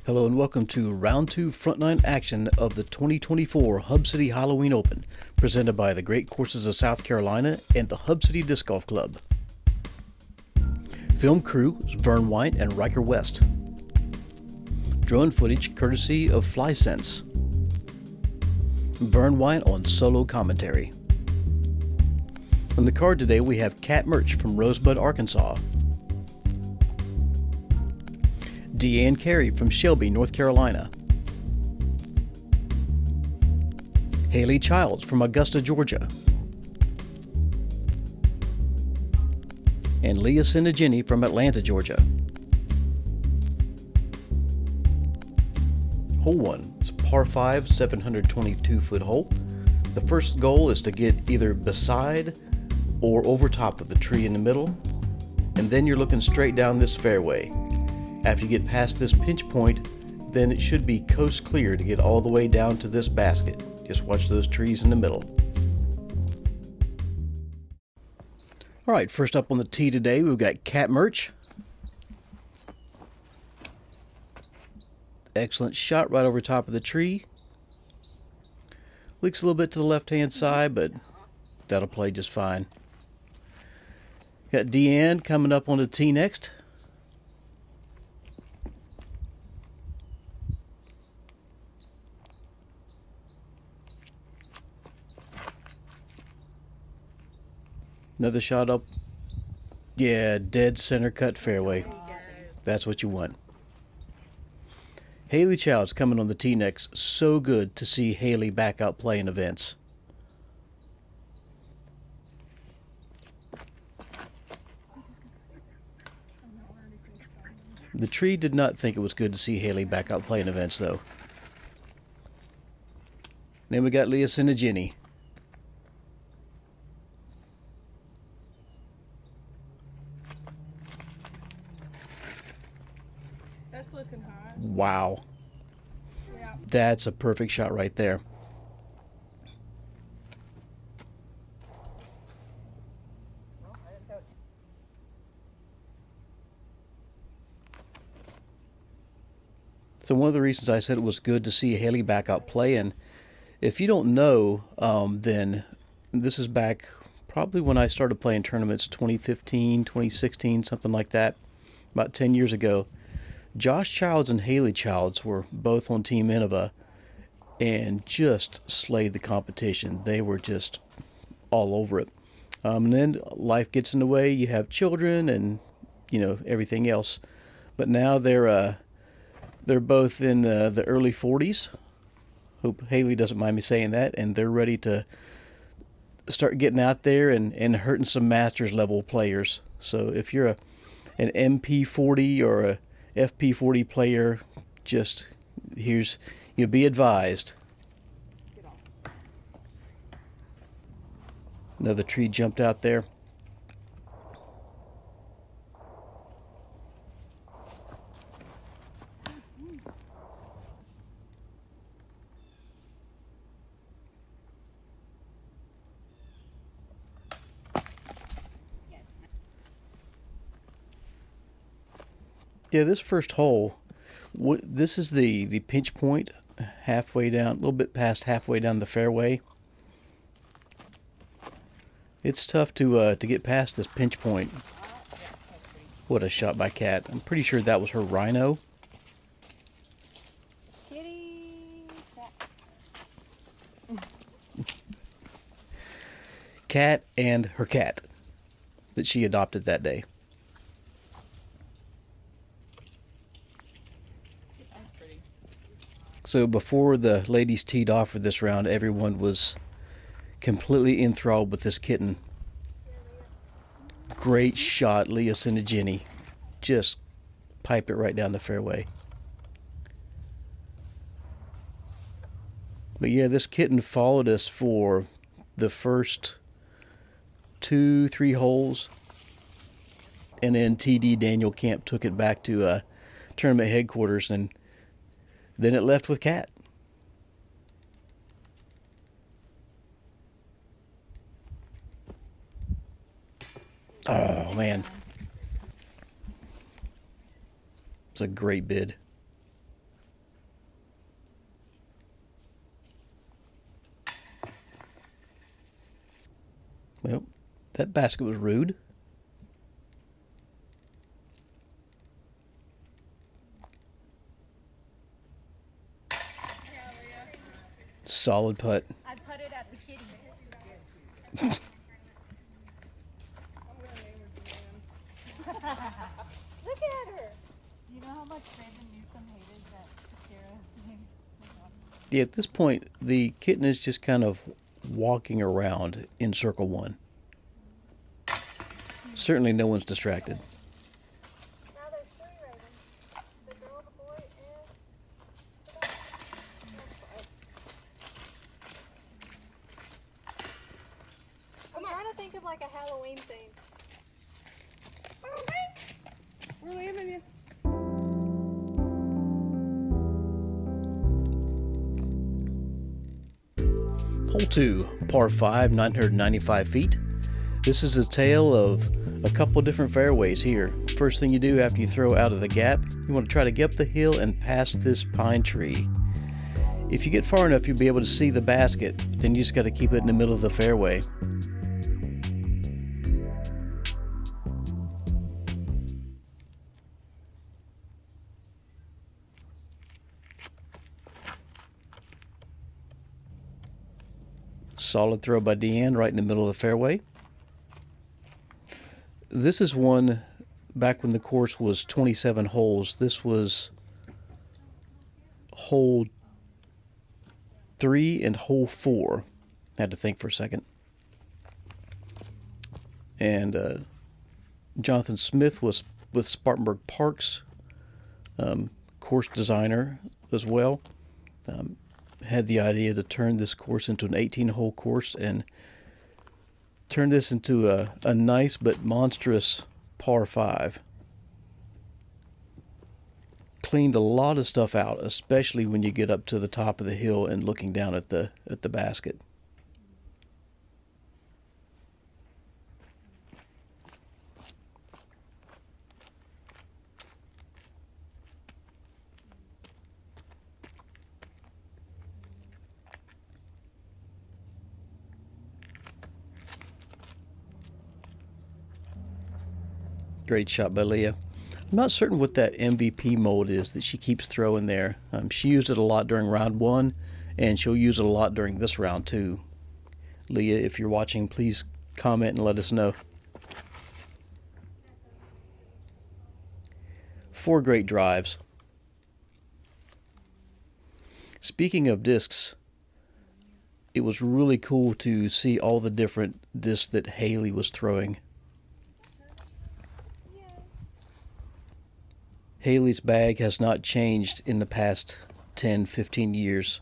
Hello and welcome to Round 2 Frontline action of the 2024 Hub City Halloween Open, presented by the Great Courses of South Carolina and the Hub City Disc Golf Club. Film crew is Vern Weygandt and Ryker West. Drone footage courtesy of FlySense. Vern Weygandt on solo commentary. On the card today we have Mertsch from Rosebud, Arkansas. Deann Carey from Shelby, North Carolina. Haley Childs from Augusta, Georgia. And Leah Tsinajinnie from Atlanta, Georgia. Hole 1. It's a par 5, 722-foot hole. The first goal is to get either beside or over top of the tree in the middle, and then you're looking straight down this fairway. After you get past this pinch point, then it should be coast clear to get all the way down to this basket. Just watch those trees in the middle. Alright, first up on the tee today, we've got Mertsch. Excellent shot right over top of the tree. Leaks a little bit to the left-hand side, but that'll play just fine. Got Deann coming up on the tee next. Another shot up. Yeah, dead center cut fairway. That's what you want. Haley Childs coming on the tee next. So good to see Haley back out playing events. The tree did not think it was good to see Haley back out playing events, though. Then we got Leah Tsinajinnie. That's looking hot. Wow. Yeah. That's a perfect shot right there. So one of the reasons I said it was good to see Haley back out playing, if you don't know, then this is back probably when I started playing tournaments, 2015, 2016, something like that, about 10 years ago. Josh Childs and Haley Childs were both on Team Innova and just slayed the competition. They were just all over it. And then life gets in the way. You have children and, everything else. But now they're both in the early 40s. Hope Haley doesn't mind me saying that. And they're ready to start getting out there and hurting some Masters level players. So if you're an MP40 or a FP40 player, just you'll be advised. Another tree jumped out there. Yeah, this first hole, this is the pinch point halfway down, a little bit past halfway down the fairway. It's tough to get past this pinch point. What a shot by Kat. I'm pretty sure that was her Rhino. Kat and her cat that she adopted that day. So before the ladies teed off for this round, everyone was completely enthralled with this kitten. Great shot, Leah Tsinajinnie. Just piped it right down the fairway. But yeah, this kitten followed us for the first 2-3 holes. And then TD Daniel Camp took it back to tournament headquarters, and then it left with Kat. Oh, man. It's a great bid. Well, that basket was rude. Yeah, Leah. Solid putt. I putted at the kitty. I'm gonna name her Deann. Look at her. Do you know how much Brandon Newsom hated that Sarah name? Yeah, at this point, the kitten is just kind of walking around in circle one. Certainly no one's distracted. Now there's 3 ravens. The girl, the boy, and I'm trying to think of like a Halloween thing. We're leaving you. Hole 2, par 5, 995 feet. This is a tale of a couple different fairways here. First thing you do after you throw out of the gap, you want to try to get up the hill and past this pine tree. If you get far enough, you'll be able to see the basket. Then you just got to keep it in the middle of the fairway. Solid throw by Deann right in the middle of the fairway. This is one back when the course was 27 holes. This was hole 3 and hole 4. Had to think for a second. And Jonathan Smith was with Spartanburg Parks, course designer as well. Had the idea to turn this course into an 18-hole course and turn this into a nice but monstrous par 5. Cleaned a lot of stuff out, especially when you get up to the top of the hill and looking down at the basket. Great shot by Leah. I'm not certain what that MVP mode is that she keeps throwing there. She used it a lot during round 1, and she'll use it a lot during this round too. Leah, if you're watching, please comment and let us know. 4 great drives. Speaking of discs, it was really cool to see all the different discs that Haley was throwing. Haley's bag has not changed in the past 10, 15 years,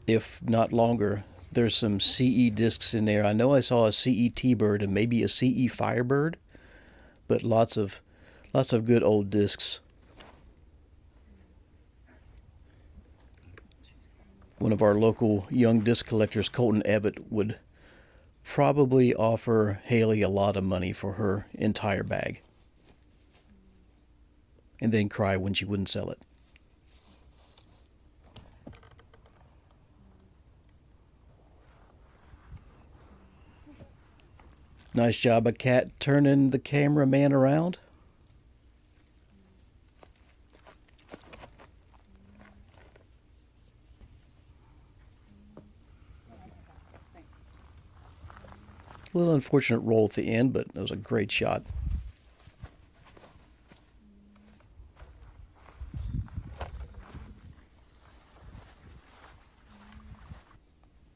if not longer. There's some CE discs in there. I know I saw a CE T-Bird and maybe a CE Firebird, but lots of good old discs. One of our local young disc collectors, Colton Evatt, would probably offer Haley a lot of money for her entire bag, and then cry when she wouldn't sell it. Nice job of Kat turning the cameraman around. A little unfortunate roll at the end, but it was a great shot.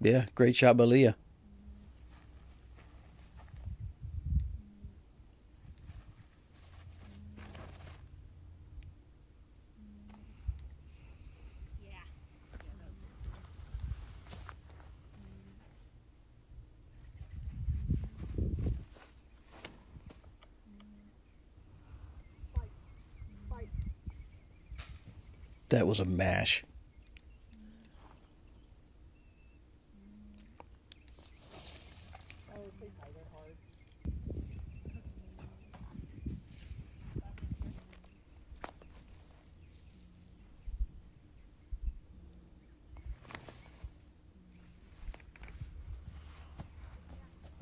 Yeah, great shot by Leah. That was a mash.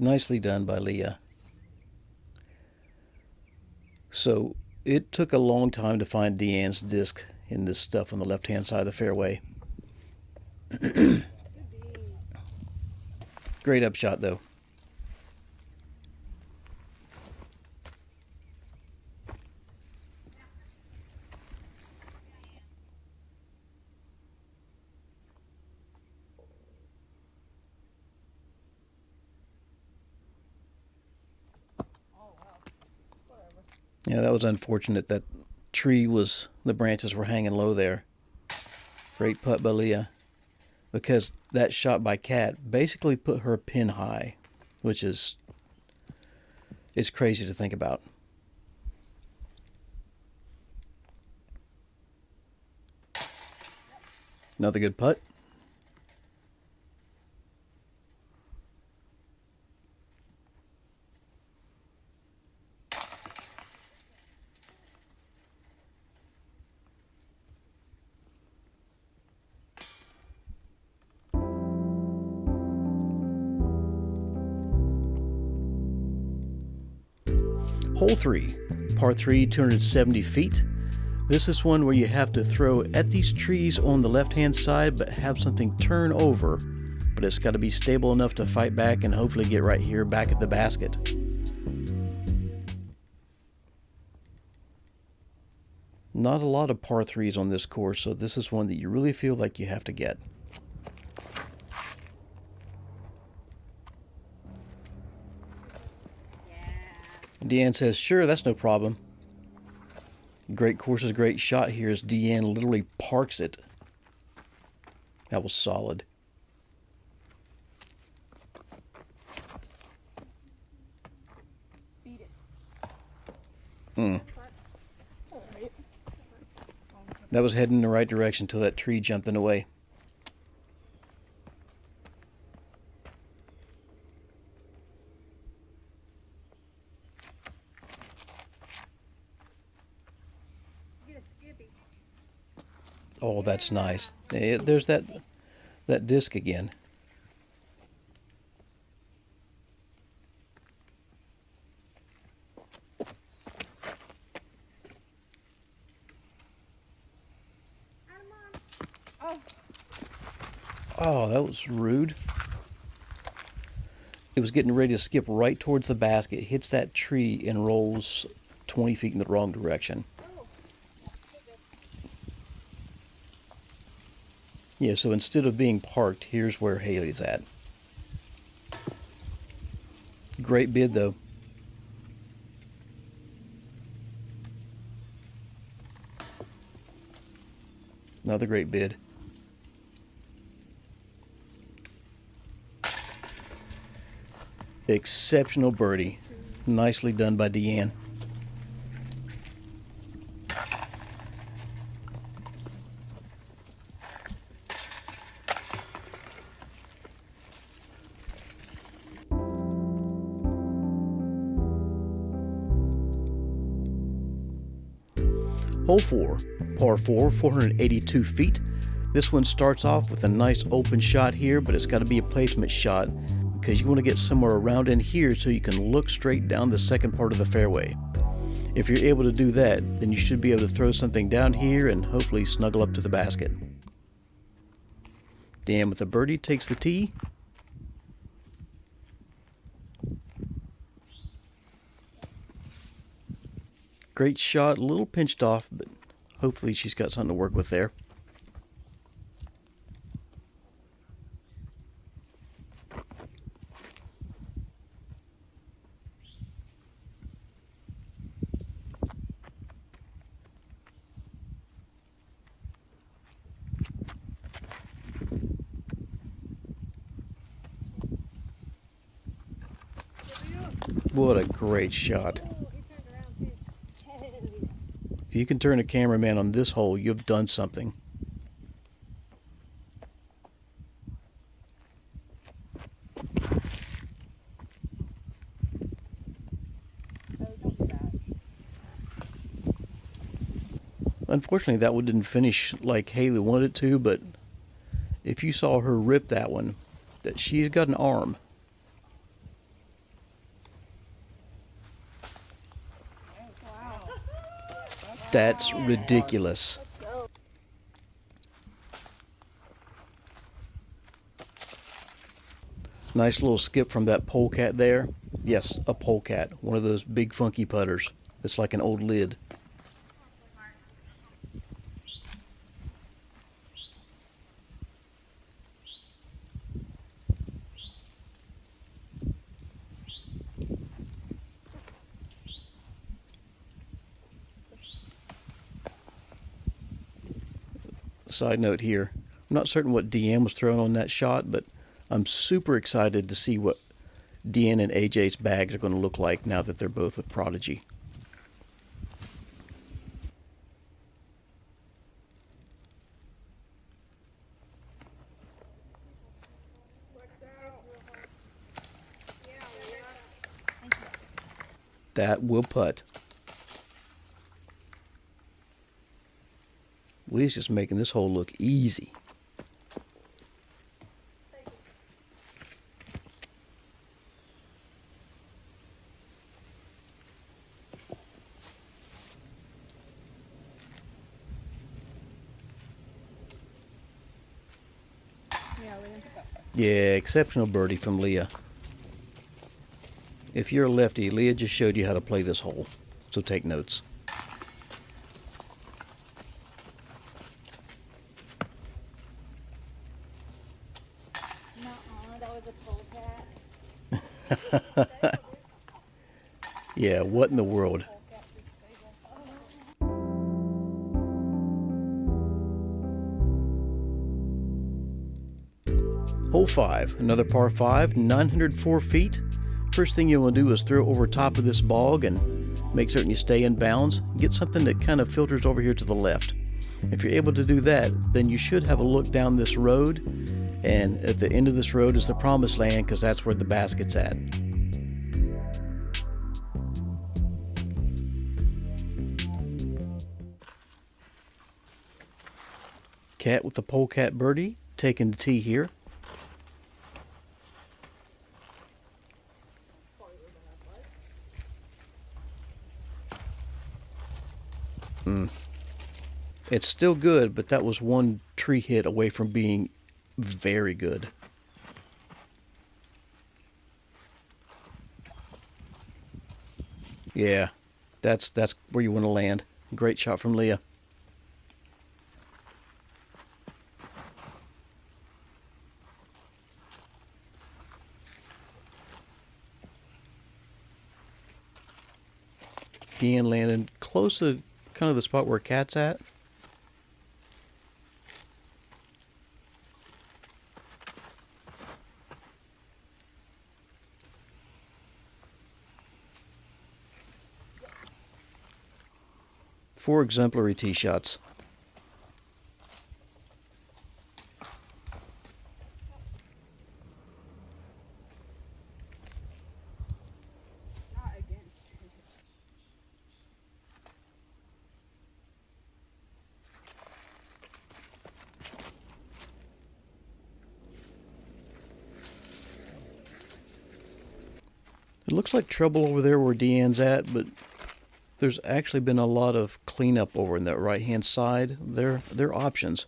Nicely done by Leah. So it took a long time to find Deann's disc in this stuff on the left-hand side of the fairway. Great upshot, though. Yeah, that was unfortunate. That tree was, the branches were hanging low there. Great putt by Leah. Because that shot by Kat basically put her pin high, which is crazy to think about. Another good putt. Hole 3, par 3, 270 feet. This is one where you have to throw at these trees on the left-hand side, but have something turn over. But it's got to be stable enough to fight back and hopefully get right here back at the basket. Not a lot of par 3s on this course, so this is one that you really feel like you have to get. Deann says, sure, that's no problem. Great course's great shot here as Deann literally parks it. That was solid. Beat it. That was heading in the right direction until that tree jumped in the way. Oh, that's nice. There's that disc again. Oh, that was rude. It was getting ready to skip right towards the basket, hits that tree, and rolls 20 feet in the wrong direction. Yeah, so instead of being parked, here's where Haley's at. Great bid, though. Another great bid. Exceptional birdie. Nicely done by Deann. Hole 4, par 4, 482 feet. This one starts off with a nice open shot here, but it's got to be a placement shot because you want to get somewhere around in here so you can look straight down the second part of the fairway. If you're able to do that, then you should be able to throw something down here and hopefully snuggle up to the basket. Deann with a birdie takes the tee. Great shot, a little pinched off, but hopefully she's got something to work with there. What a great shot. If you can turn a cameraman on this hole, you've done something. Unfortunately, that one didn't finish like Haley wanted it to, but if you saw her rip that one, that she's got an arm. That's ridiculous. Nice little skip from that polecat there. Yes, a polecat. One of those big funky putters. It's like an old lid. Side note here, I'm not certain what Deann was throwing on that shot, but I'm super excited to see what Deann and AJ's bags are going to look like now that they're both with Prodigy. That will putt. Leah's just making this hole look easy. Yeah, Leah. Yeah, exceptional birdie from Leah. If you're a lefty, Leah just showed you how to play this hole, so take notes. Nuh-uh, that was a polecat. Yeah, what in the world? Hole 5, another par 5, 904 feet. First thing you want to do is throw over top of this bog and make certain you stay in bounds. Get something that kind of filters over here to the left. If you're able to do that, then you should have a look down this road, and at the end of this road is the promised land, because that's where the basket's at. Cat with the polecat birdie, taking the tee here. It's still good, but that was one tree hit away from being very good. Yeah, that's where you want to land. Great shot from Leah. Deann landed close to kind of the spot where Cat's at. Four exemplary tee shots. Not again. It looks like trouble over there where Deann's at, but there's actually been a lot of cleanup over in that right-hand side. They're options.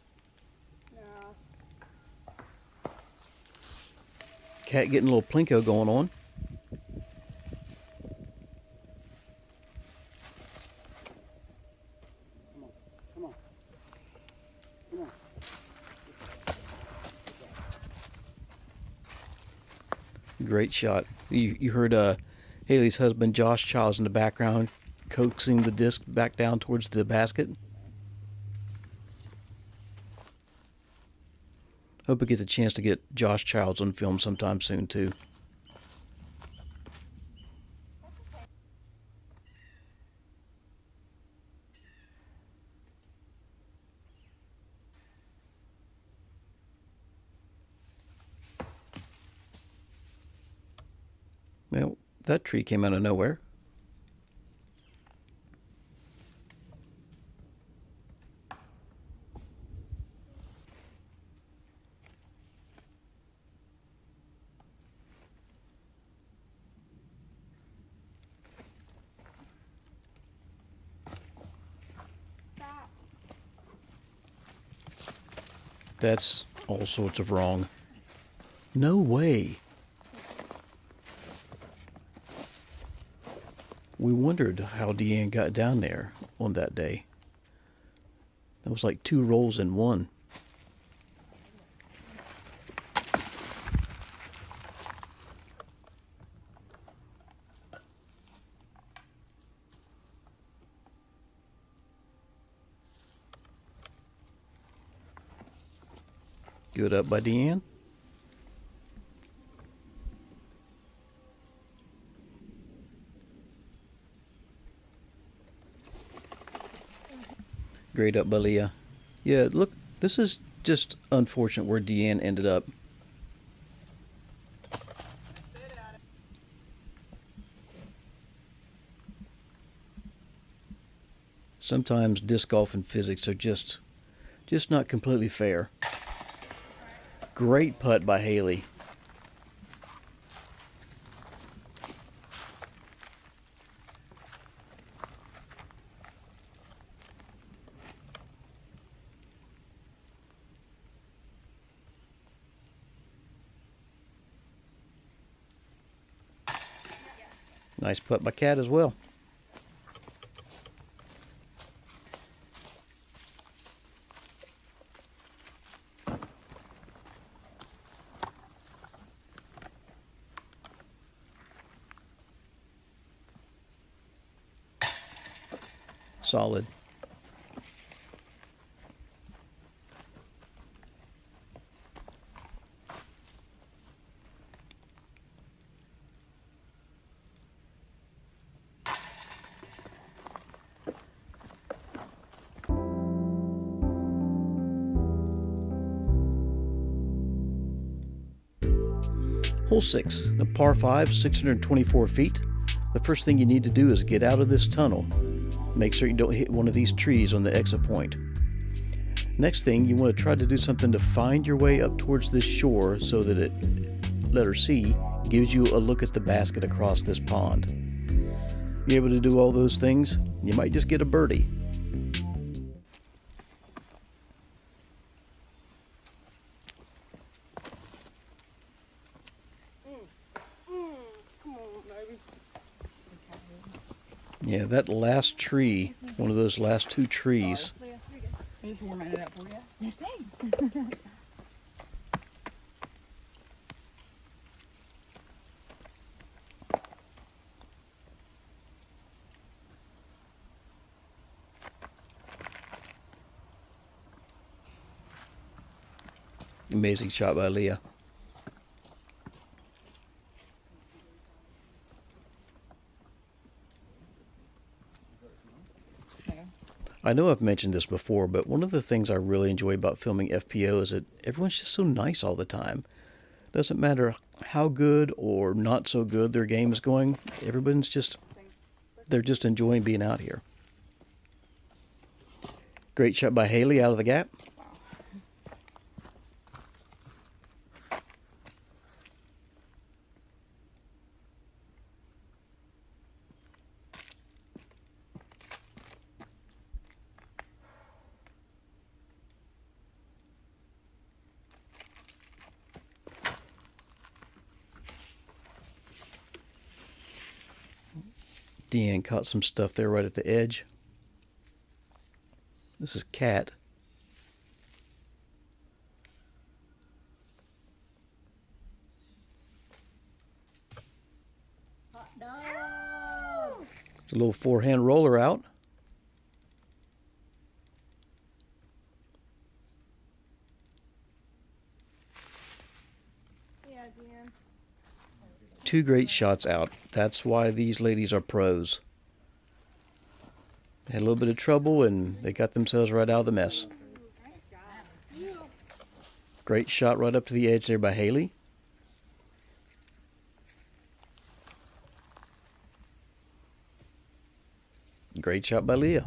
No. Cat getting a little plinko going on. Come on. Come on. Great shot. You heard Haley's husband Josh Childs in the background coaxing the disc back down towards the basket. Hope we get the chance to get Josh Childs on film sometime soon too. Well, that tree came out of nowhere. That's all sorts of wrong. No way. We wondered how Deann got down there on that day. That was like 2 rolls in one. Good up by Deann. Great up by Leah. Yeah, look, this is just unfortunate where Deann ended up. Sometimes disc golf and physics are just not completely fair. Great putt by Haley. Nice putt by Kat as well. Solid. Hole 6, a par 5, 624 feet. The first thing you need to do is get out of this tunnel. Make sure you don't hit one of these trees on the exit point. Next thing, you want to try to do something to find your way up towards this shore so that letter C, gives you a look at the basket across this pond. Be able to do all those things, you might just get a birdie. Yeah, that last tree, one of those last 2 trees. I just warming it up for you. Yeah, thanks. Amazing shot by Leah. I know I've mentioned this before, but one of the things I really enjoy about filming FPO is that everyone's just so nice all the time. Doesn't matter how good or not so good their game is going, everyone's just, they're just enjoying being out here. Great shot by Haley out of the gap. Deann caught some stuff there right at the edge. This is Kat. No. It's a little forehand roller out. Yeah, Deann. 2 great shots out. That's why these ladies are pros. They had a little bit of trouble and they got themselves right out of the mess. Great shot right up to the edge there by Haley. Great shot by Leah.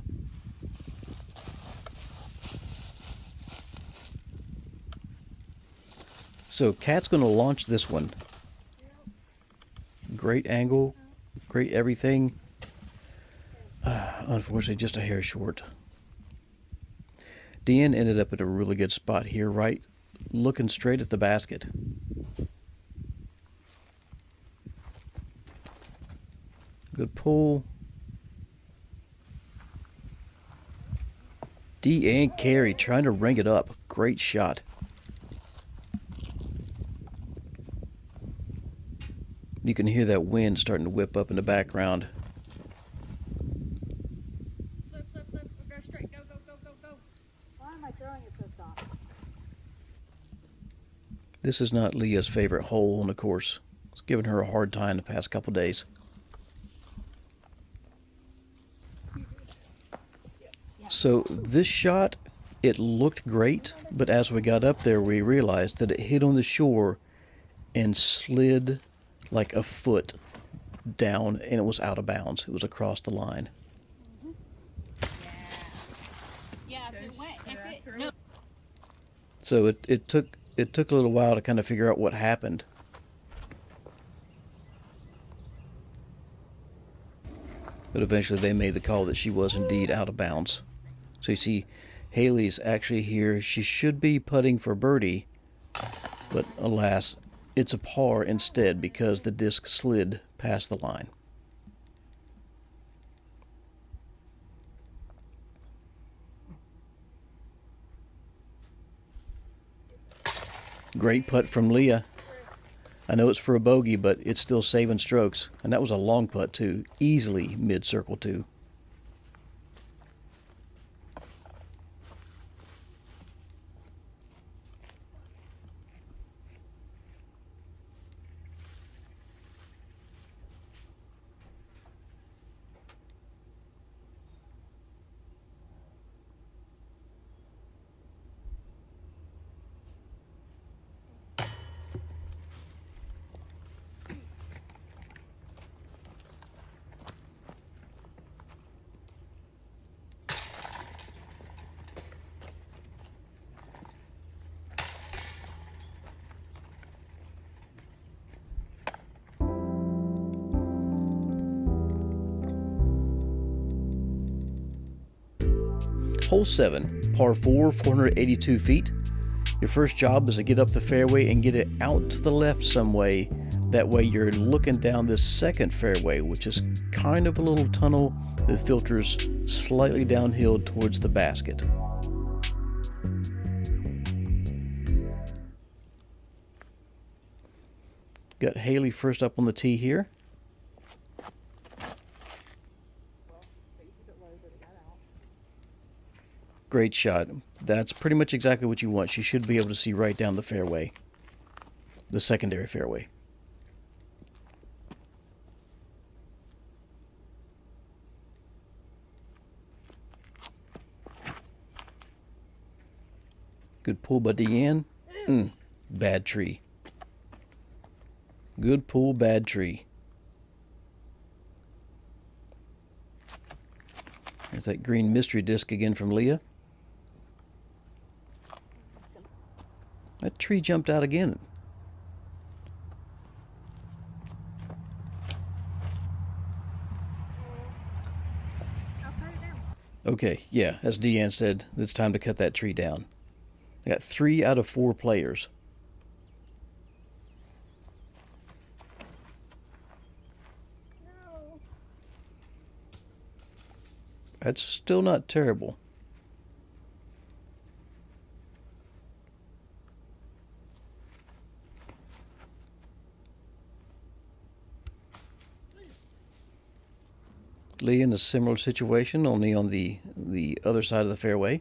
So Kat's going to launch this one. Great angle, great everything. Unfortunately, just a hair short. Deann ended up at a really good spot here, right looking straight at the basket. Good pull. Deann Carey trying to ring it up. Great shot. You can hear that wind starting to whip up in the background. Flip, flip, flip. Go straight. Go, go, go, go, go. Why am I throwing it so soft? This is not Leah's favorite hole on the course. It's given her a hard time the past couple days. So this shot, it looked great, but as we got up there, we realized that it hit on the shore and slid like a foot down, and it was out of bounds. It was across the line. Yeah, if it went, no. So it took a little while to kind of figure out what happened. But eventually they made the call that she was indeed out of bounds. So you see, Haley's actually here. She should be putting for birdie, but alas, it's a par instead because the disc slid past the line. Great putt from Leah. I know it's for a bogey, but it's still saving strokes. And that was a long putt too. Easily mid-circle too. Hole 7, par 4, 482 feet. Your first job is to get up the fairway and get it out to the left some way. That way you're looking down this second fairway, which is kind of a little tunnel that filters slightly downhill towards the basket. Got Haley first up on the tee here. Great shot. That's pretty much exactly what you want. She should be able to see right down the fairway. The secondary fairway. Good pull by Deann. Bad tree. Good pull, bad tree. There's that green mystery disc again from Leah. That tree jumped out again. I'll cut it down. Okay, yeah, as Deann said, it's time to cut that tree down. I got 3 out of 4 players. No. That's still not terrible. Leah in a similar situation, only on the other side of the fairway.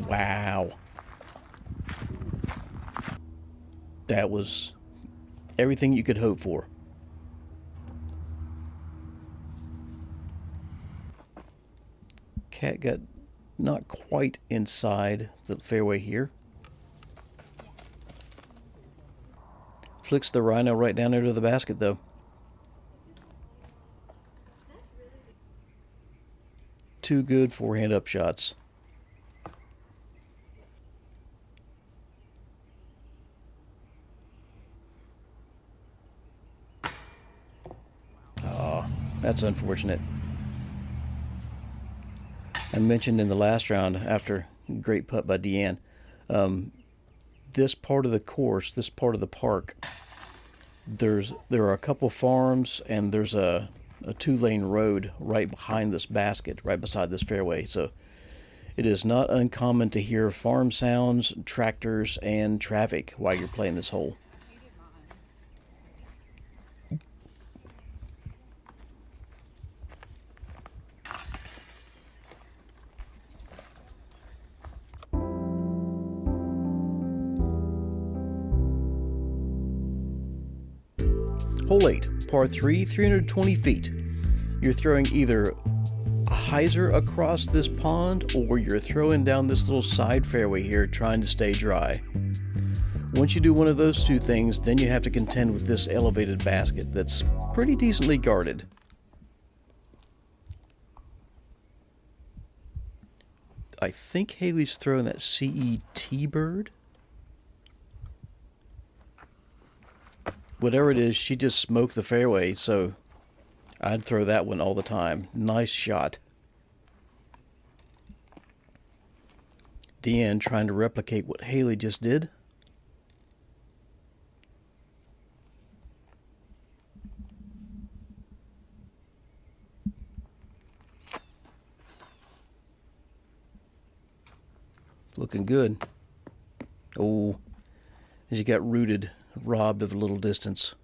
Wow. That was everything you could hope for. Cat got not quite inside the fairway here. Flicks the rhino right down there to the basket, though. Two good forehand up shots. That's unfortunate. I mentioned in the last round, after great putt by Deann, this part of the course, this part of the park, there are a couple farms and there's a 2-lane road right behind this basket, right beside this fairway. So it is not uncommon to hear farm sounds, tractors, and traffic while you're playing this hole. Hole 8, par 3, 320 feet. You're throwing either a hyzer across this pond or you're throwing down this little side fairway here trying to stay dry. Once you do one of those two things, then you have to contend with this elevated basket that's pretty decently guarded. I think Haley's throwing that CET bird. Whatever it is, she just smoked the fairway, so I'd throw that one all the time. Nice shot. Deann trying to replicate what Haley just did. Looking good. Oh, as you got rooted, robbed of a little distance.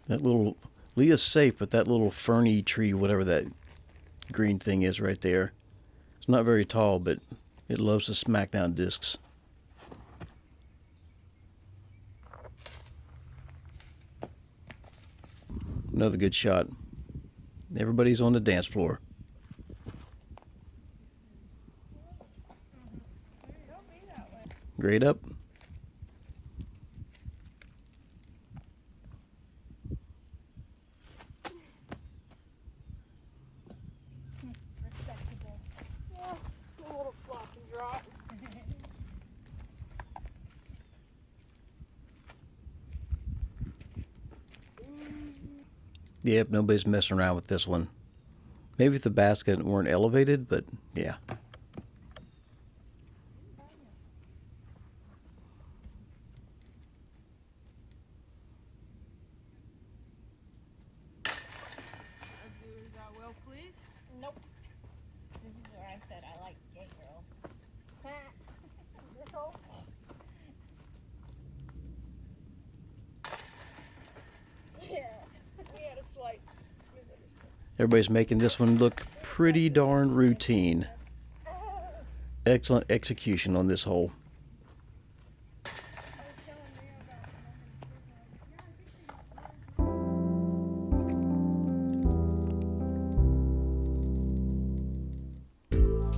That little, Leah's safe, but that little ferny tree, whatever that green thing is right there, it's not very tall, but it loves to smack down discs. Another good shot. Everybody's on the dance floor. Grade up. Respectable. Yeah, a little flop and drop. Yep, nobody's messing around with this one. Maybe if the basket weren't elevated, but yeah. Well, please. Nope. This is where I said I like gay girls. This hole? Yeah, we had a slight misunderstanding. Everybody's making this one look pretty darn routine. Excellent execution on this hole.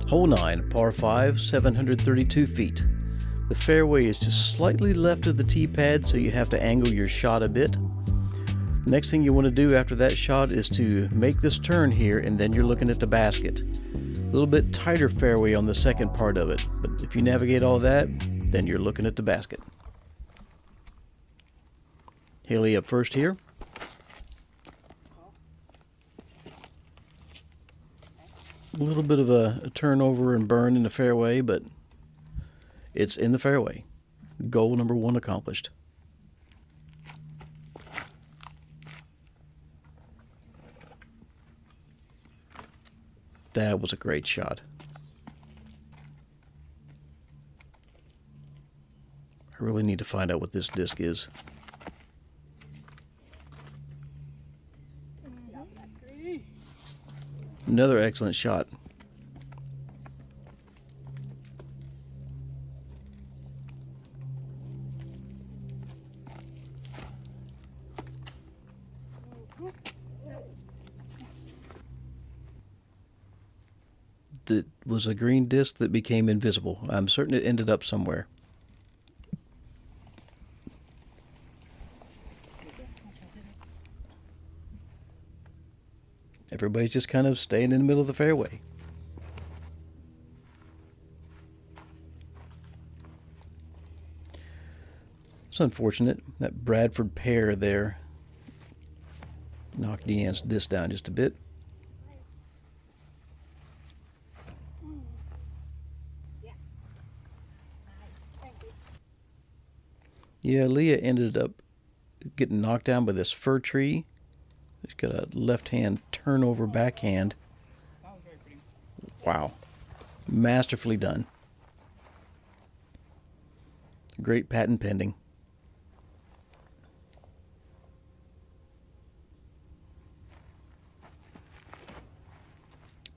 Hole 9, par 5, 732 feet. The fairway is just slightly left of the tee pad, so you have to angle your shot a bit. Next thing you want to do after that shot is to make this turn here, and then you're looking at the basket. A little bit tighter fairway on the second part of it, but if you navigate all that, then you're looking at the basket. Haley up first here. A little bit of a turnover and burn in the fairway, but it's in the fairway. Goal number 1 accomplished. That was a great shot. I really need to find out what this disc is. Another excellent shot. That was a green disc that became invisible. I'm certain it ended up somewhere. Everybody's just kind of staying in the middle of the fairway. It's unfortunate. That Bradford pair there knocked Deann's disc down just a bit. Yeah, Leah ended up getting knocked down by this fir tree. She's got a left-hand turnover backhand. Wow. Masterfully done. Great patent pending.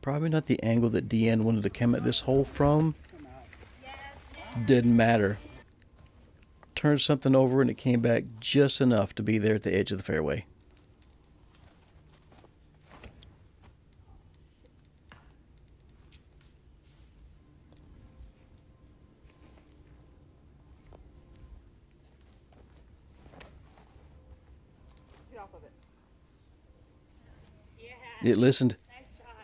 Probably not the angle that Deann wanted to come at this hole from. Didn't matter. Turned something over and it came back just enough to be there at the edge of the fairway. Get off of it. It listened. Nice shot.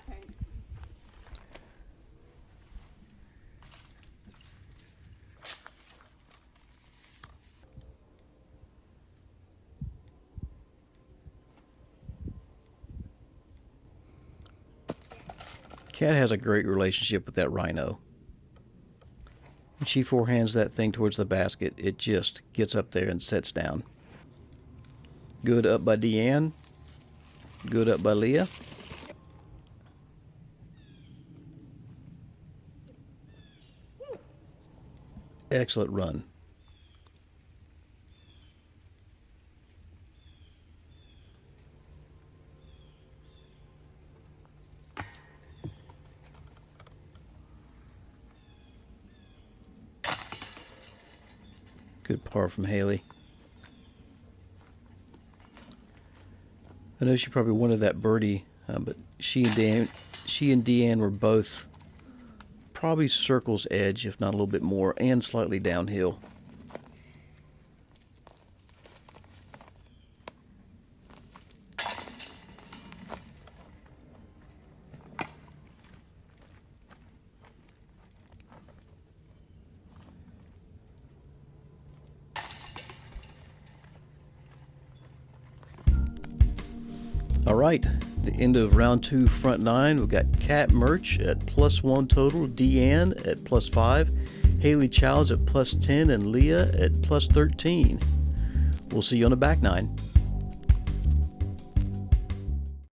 Kat has a great relationship with that rhino. When she forehands that thing towards the basket, it just gets up there and sets down. Good up by Deann. Good up by Leah. Excellent run. Good par from Haley. I know she probably wanted that birdie, but she and Deann were both probably circle's edge, if not a little bit more, and slightly downhill. All right, the end of round 2 front 9. We've got Kat Mertsch at +1 total, Deann at +5, Haley Childs at +10, and Leah at +13. We'll see you on the back 9.